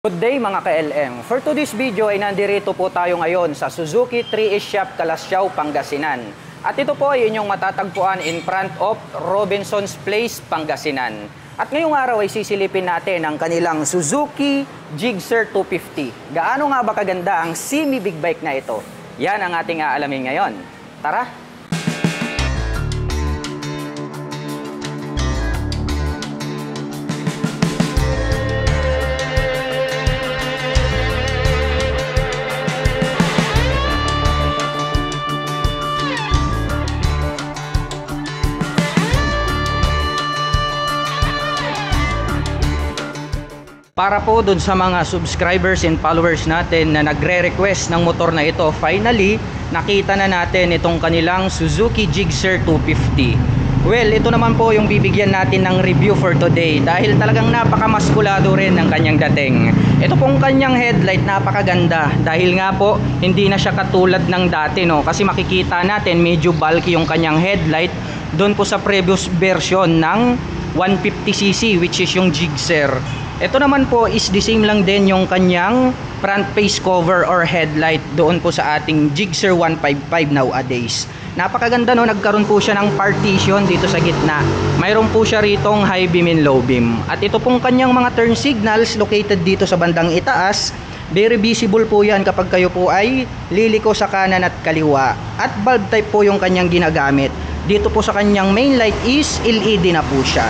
Good day mga ka-LM. For today's video ay nandirito po tayo ngayon sa Suzuki 3S Shop, Calasiao, Pangasinan. At ito po ay inyong matatagpuan in front of Robinson's Place, Pangasinan. At ngayong araw ay sisilipin natin ang kanilang Suzuki Gixxer 250. Gaano nga ba kaganda ang semi big bike na ito? Yan ang ating aalamin ngayon. Tara! Para po dun sa mga subscribers and followers natin na nagre-request ng motor na ito, finally, nakita na natin itong kanilang Suzuki Gixxer 250. Well, ito naman po yung bibigyan natin ng review for today dahil talagang napakamaskulado rin ng kanyang dating. Ito pong kanyang headlight napakaganda dahil nga po hindi na siya katulad ng dati, no? Kasi makikita natin medyo bulky yung kanyang headlight doon po sa previous version ng 150cc which is yung Gixxer. Ito naman po is the same lang din yung kanyang front face cover or headlight doon po sa ating Gixxer 155 nowadays. Napakaganda, no, nagkaroon po siya ng partition dito sa gitna. Mayroon po siya ritong high beam and low beam. At ito pong kanyang mga turn signals located dito sa bandang itaas. Very visible po yan kapag kayo po ay liliko sa kanan at kaliwa. At bulb type po yung kanyang ginagamit. Dito po sa kanyang main light is LED na po siya.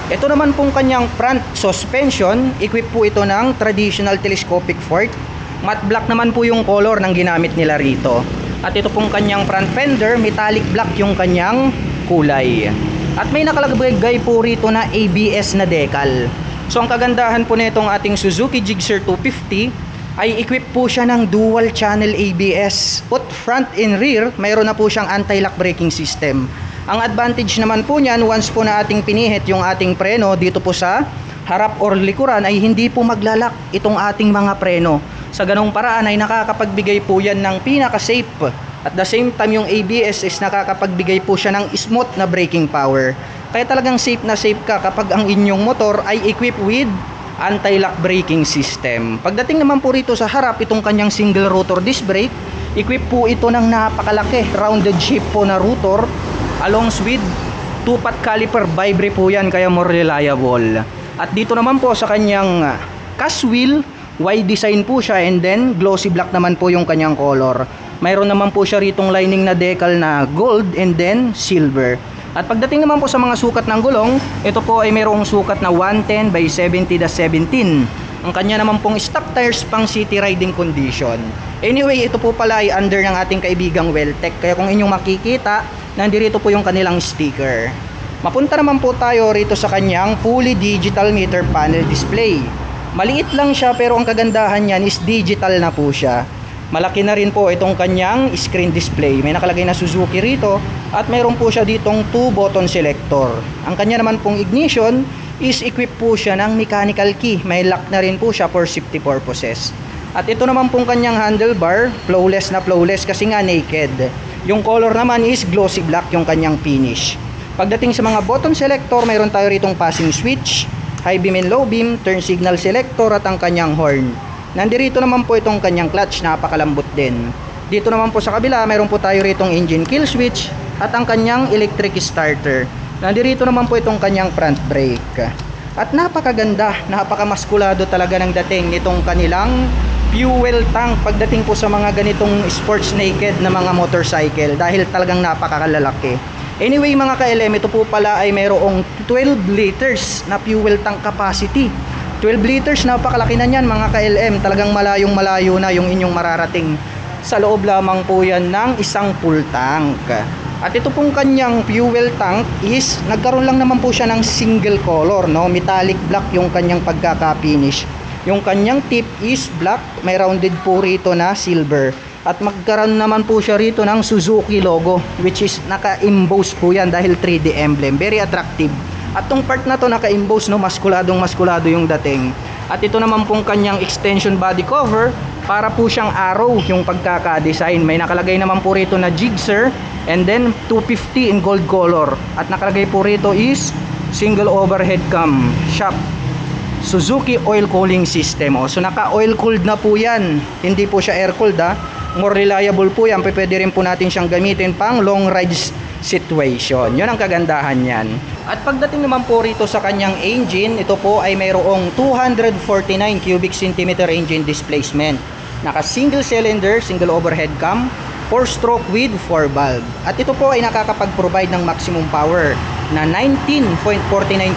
Ito naman pong kanyang front suspension, equip po ito ng traditional telescopic fork. Matte black naman po yung color ng ginamit nila rito. At ito pong kanyang front fender, metallic black yung kanyang kulay. At may nakalagay po rito na ABS na decal. So ang kagandahan po nitong ating Suzuki Gixxer 250 ay equip po siya ng dual channel ABS. Both front and rear, mayroon na po siyang anti-lock braking system. Ang advantage naman po niyan, once po na ating pinihit yung ating preno dito po sa harap or likuran ay hindi po maglalak itong ating mga preno. Sa ganong paraan ay nakakapagbigay po yan ng pinaka-safe. At the same time yung ABS is nakakapagbigay po siya ng smooth na braking power. Kaya talagang safe na safe ka kapag ang inyong motor ay equipped with anti-lock braking system. Pagdating naman po rito sa harap, itong kanyang single rotor disc brake, equip po ito ng napakalaki rounded shape po na rotor along with 2-pot caliper vibrate po yan, kaya more reliable. At dito naman po sa kanyang cast wheel, wide design po siya and then glossy black naman po yung kanyang color. Mayroon naman po siya ritong lining na decal na gold and then silver. At pagdating naman po sa mga sukat ng gulong, ito po ay mayroong sukat na 110 by 70/17. Ang kanya naman pong stock tires pang city riding condition. Anyway, ito po pala ay under ng ating kaibigang Welltech. Kaya kung inyong makikita, nandirito po yung kanilang sticker. Mapunta naman po tayo rito sa kanyang fully digital meter panel display. Maliit lang siya pero ang kagandahan niyan is digital na po siya. Malaki na rin po itong kanyang screen display. May nakalagay na Suzuki rito at mayroon po siya ditong 2 button selector. Ang kanya naman pong ignition is equipped po siya ng mechanical key. May lock na rin po siya for safety purposes. At ito naman pong kanyang handlebar, flawless na flawless kasi nga naked. Yung color naman is glossy black yung kanyang finish. Pagdating sa mga button selector, mayroon tayo ritong passing switch, high beam and low beam, turn signal selector at ang kanyang horn. Nandirito naman po itong kanyang clutch, napakalambot din. Dito naman po sa kabila, mayroon po tayo ritong engine kill switch at ang kanyang electric starter. Nandirito naman po itong kanyang front brake. At napakaganda, napakamaskulado talaga ng dating nitong kanilang fuel tank pagdating po sa mga ganitong sports naked na mga motorcycle dahil talagang napakalalaki. Anyway mga ka-LM, ito po pala ay mayroong 12 liters na fuel tank capacity. 12 liters, napakalaki na yan mga ka-LM. Talagang malayong malayo na yung inyong mararating. Sa loob lamang po yan ng isang full tank. At ito pong kanyang fuel tank is nagkaroon lang naman po siya ng single color, no? Metallic black yung kanyang pagkaka-finish. Yung kanyang tip is black, may rounded po rito na silver. At magkaroon naman po siya rito ng Suzuki logo, which is naka-emboss po yan dahil 3D emblem. Very attractive. At tong part na to naka-emboss, no, maskuladong maskulado yung dating. At ito naman pong kanyang extension body cover, para po siyang arrow yung pagkaka-design. May nakalagay naman po rito na Gixxer and then 250 in gold color. At nakalagay po rito is single overhead cam shop. Suzuki oil cooling system. So naka oil cooled na po yan, hindi po siya air cooled ha. More reliable po yan, pwede rin po natin siyang gamitin pang long rides situation. Yun ang kagandahan yan. At pagdating naman po rito sa kanyang engine, ito po ay mayroong 249 cubic centimeter engine displacement. Naka single cylinder, single overhead cam, 4-stroke with 4 valve. At ito po ay nakakapag-provide ng maximum power na 19.49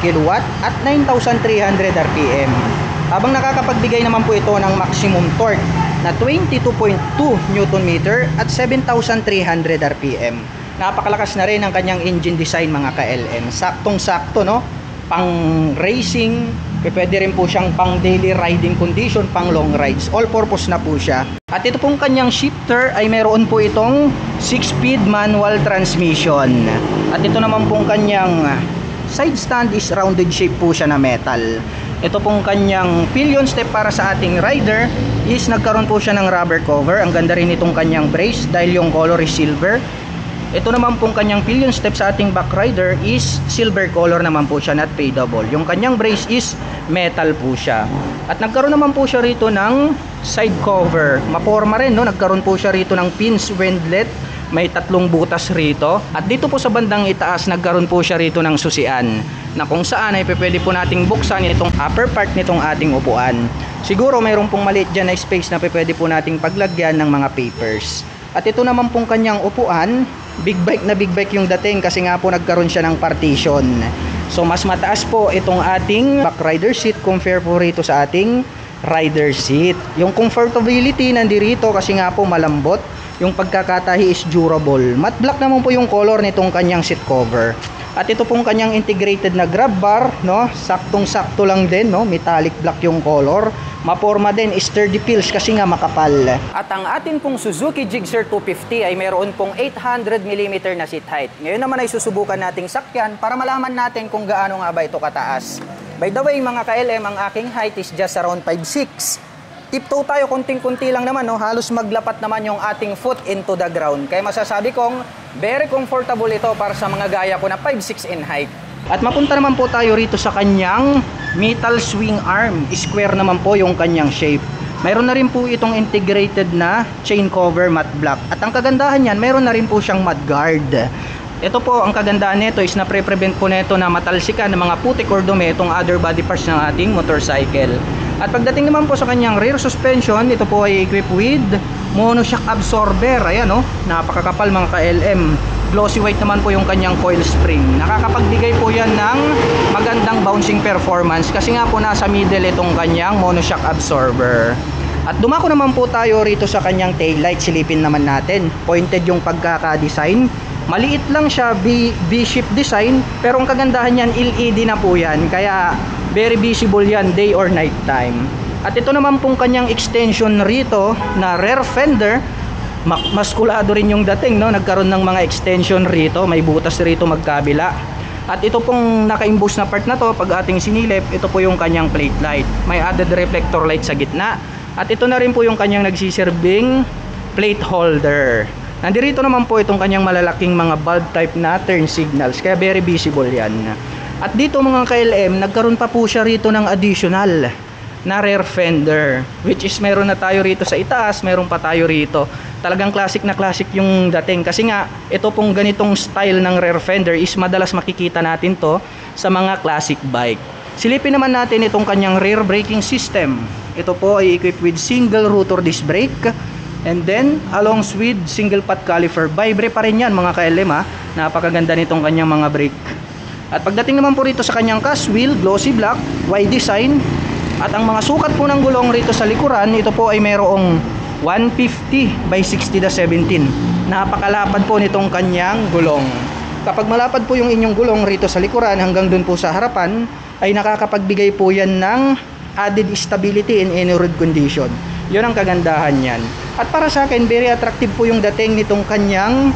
kW at 9,300 RPM. Habang nakakapagbigay naman po ito ng maximum torque na 22.2 Nm at 7,300 RPM. Napakalakas na rin ang kanyang engine design mga ka-LM. Saktong-sakto, no? Pang racing, pwede rin po siyang pang daily riding condition, pang long rides. All purpose na po siya. At ito pong kanyang shifter ay meron po itong 6-speed manual transmission. At ito naman pong kanyang side stand is rounded shape po siya na metal. Ito pong kanyang pillion step para sa ating rider is nagkaroon po siya ng rubber cover. Ang ganda rin itong kanyang brace dahil yung color is silver. Ito naman pong kanyang pillion step sa ating back rider is silver color naman po siya, not fadable. Yung kanyang brace is metal po siya. At nagkaroon naman po siya rito ng side cover. Maporma rin, no? Nagkaroon po siya rito ng pins windlet. May 3 butas rito. At dito po sa bandang itaas, nagkaroon po siya rito ng susian na kung saan ay pwede po nating buksan itong upper part nitong ating upuan. Siguro mayroon pong maliit dyan na space na pwede po nating paglagyan ng mga papers. At ito naman pong kanyang upuan, big bike yung dating kasi nga po nagkaroon siya ng partition. So mas mataas po itong ating back rider seat compare po rito sa ating rider seat. Yung comfortability nandirito kasi nga po malambot. Yung pagkakatahi is durable. Matte black naman po yung color nitong kanyang seat cover. At ito pong kanyang integrated na grab bar, no? Saktong-sakto lang din, no? Metallic black yung color. Maporma din, sturdy feels kasi nga makapal. At ang atin pong Suzuki Gixxer 250 ay mayroon pong 800mm na seat height. Ngayon naman ay susubukan nating sakyan para malaman natin kung gaano nga ba ito kataas. By the way mga ka-LM, ang aking height is just around 5'6". Tiptoe tayo, konting-kunti lang naman, no? Halos maglapat naman yung ating foot into the ground. Kaya masasabi kong very comfortable ito para sa mga gaya ko na 5'6" in height. At mapunta naman po tayo rito sa kanyang metal swing arm. Square naman po yung kanyang shape. Mayroon na rin po itong integrated na chain cover matte black. At ang kagandahan niyan, mayroon na rin po siyang mud guard. Ito po, ang kagandahan nito is na pre-prevent po nito na matalsikan ng mga putik or dumi itong other body parts ng ating motorcycle. At pagdating naman po sa kanyang rear suspension, ito po ay equipped with monoshock absorber. Ayan, no? Napakakapal mga ka-LM. Glossy white naman po yung kanyang coil spring. Nakakapagbigay po yan ng magandang bouncing performance kasi nga po nasa middle itong kanyang monoshock absorber. At dumako naman po tayo rito sa kanyang taillight. Silipin naman natin. Pointed yung pagkaka-design. Maliit lang siya, V-shape design, pero ang kagandahan yan, LED na po yan, kaya very visible yan day or night time. At ito naman pong kanyang extension rito na rear fender, maskulado rin yung dating, no? Nagkaroon ng mga extension rito, may butas rito magkabila. At ito pong naka-imbus na part na to, pag ating sinilip, ito po yung kanyang plate light. May added reflector light sa gitna. At ito na rin po yung kanyang nagsisirbing plate holder. Nandirito naman po itong kanyang malalaking mga bulb type na turn signals, kaya very visible yan. At dito mga ka-LM, nagkaroon pa po siya rito ng additional na rear fender, which is meron na tayo rito sa itaas, meron pa tayo rito. Talagang classic na classic yung dating kasi nga ito pong ganitong style ng rear fender is madalas makikita natin to sa mga classic bike. Silipin naman natin itong kanyang rear braking system. Ito po ay equipped with single rotor disc brake. And then, along with single pot caliper. Vibre pa rin yan mga ka-LM, ha. Napakaganda nitong kanyang mga brake. At pagdating naman po rito sa kanyang cast wheel, glossy black, wide design. At ang mga sukat po ng gulong rito sa likuran, ito po ay mayroong 150/60/17. Napakalapad po nitong kanyang gulong. Kapag malapad po yung inyong gulong rito sa likuran hanggang dun po sa harapan, ay nakakapagbigay po yan ng added stability in any road condition. Yun ang kagandahan yan. At para sa akin, very attractive po yung dating nitong kanyang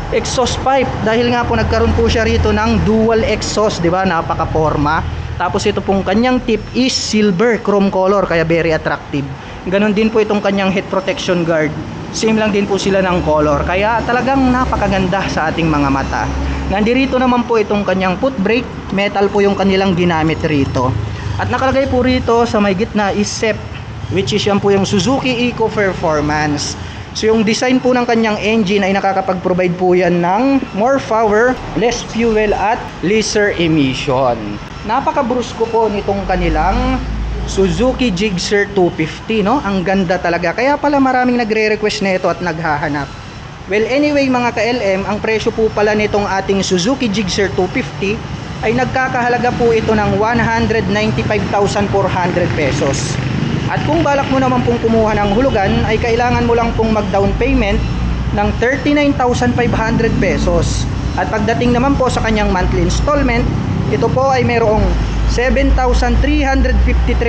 exhaust pipe. Dahil nga po nagkaroon po siya rito ng dual exhaust, di ba? Napaka-forma. Tapos ito pong kanyang tip is silver chrome color, kaya very attractive. Ganon din po itong kanyang head protection guard. Same lang din po sila ng color, kaya talagang napakaganda sa ating mga mata. Nandirito naman po itong kanyang foot brake. Metal po yung kanilang ginamit rito. At nakalagay po rito sa may gitna is SEP, which is yan po yung Suzuki Eco Performance. So yung design po ng kanyang engine ay nakakapag-provide po yan ng more power, less fuel at lesser emission. Napaka-brusko po nitong kanilang Suzuki Gixxer 250, no? Ang ganda talaga. Kaya pala maraming nagre-request na ito at naghahanap. Well, anyway mga ka-LM, ang presyo po pala nitong ating Suzuki Gixxer 250 ay nagkakahalaga po ito ng 195,400 pesos. At kung balak mo naman pong kumuha ng hulugan, ay kailangan mo lang pong mag-down payment ng 39,500 pesos. At pagdating naman po sa kanyang monthly installment, ito po ay mayroong 7,353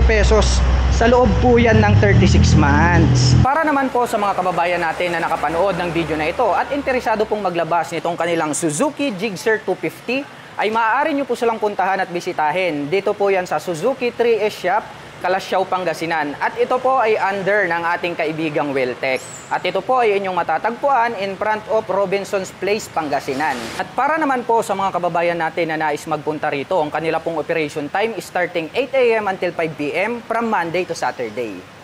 pesos. Sa loob po yan ng 36 months. Para naman po sa mga kababayan natin na nakapanood ng video na ito at interesado pong maglabas nitong kanilang Suzuki Gixxer 250, ay maaari nyo po silang puntahan at bisitahin. Dito po yan sa Suzuki 3S Shop, Calasiao, Pangasinan. At ito po ay under ng ating kaibigang Weltec. At ito po ay inyong matatagpuan in front of Robinson's Place, Pangasinan. At para naman po sa mga kababayan natin na nais magpunta rito, ang kanila pong operation time is starting 8 AM until 5 PM from Monday to Saturday.